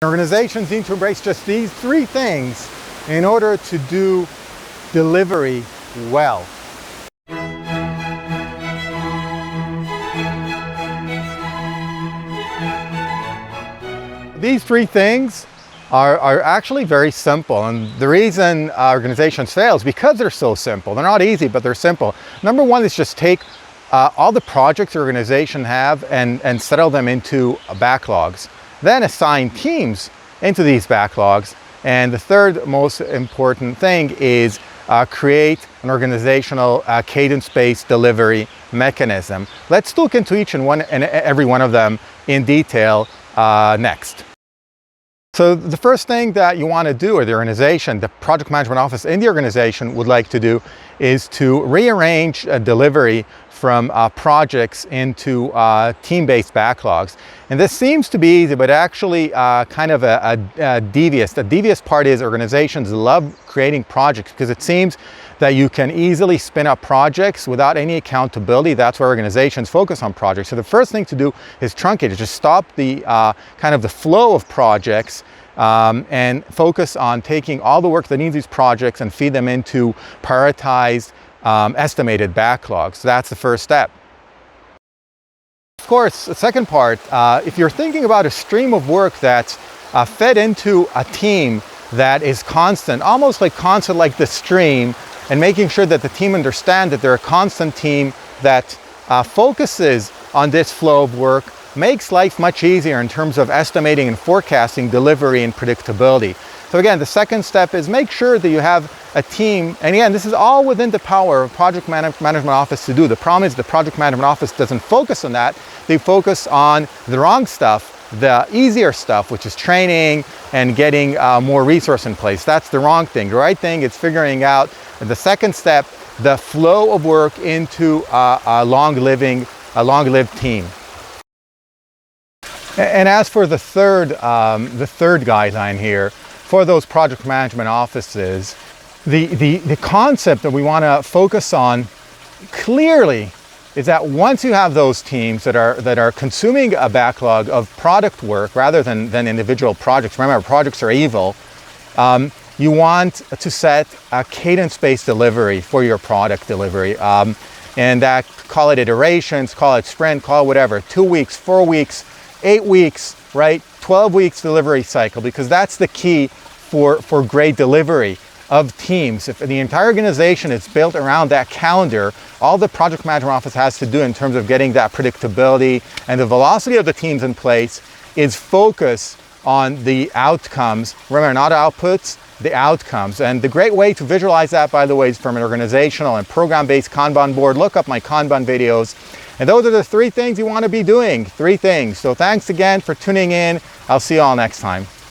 Organizations need to embrace just these three things in order to do delivery well. These three things are actually very simple, and the reason organizations fail is because they're so simple. They're not easy, but they're simple. Number one is just take all the projects the organization have and settle them into backlogs. Then assign teams into these backlogs. And the third most important thing is create an organizational cadence-based delivery mechanism. Let's look into each and every one of them in detail next. So the first thing that you want to do, or the organization, the project management office in the organization would like to do, is to rearrange delivery from projects into team-based backlogs. And this seems to be easy, but actually kind of a devious. The devious part is organizations love creating projects because it seems that you can easily spin up projects without any accountability. That's why organizations focus on projects. So the first thing to do is truncate it. Just stop the kind of the flow of projects and focus on taking all the work that needs these projects and feed them into prioritized estimated backlogs. So that's the first step. Of course, the second part, if you're thinking about a stream of work that's fed into a team that is constant, almost like constant like the stream, and making sure that the team understand that they're a constant team that focuses on this flow of work, makes life much easier in terms of estimating and forecasting delivery and predictability. So again, the second step is make sure that you have a team, and again, this is all within the power of project management office to do. The problem is the project management office doesn't focus on that. They focus on the wrong stuff, the easier stuff, which is training and getting more resource in place. That's the wrong thing. The right thing is figuring out the second step, the flow of work into a long-lived team. And as for the third guideline here, for those project management offices, the concept that we want to focus on clearly is that once you have those teams that are consuming a backlog of product work rather than individual projects, remember projects are evil, you want to set a cadence-based delivery for your product delivery. And call it iterations, call it sprint, call it whatever, 2 weeks, 4 weeks, 8 weeks, right? 12 weeks delivery cycle, because that's the key for great delivery of teams. If the entire organization is built around that calendar, all the project management office has to do in terms of getting that predictability and the velocity of the teams in place is focus on the outcomes. Remember, not outputs, the outcomes. And the great way to visualize that, by the way, is from an organizational and program-based Kanban board. Look up my Kanban videos. And those are the three things you want to be doing. 3 things. So thanks again for tuning in. I'll see you all next time.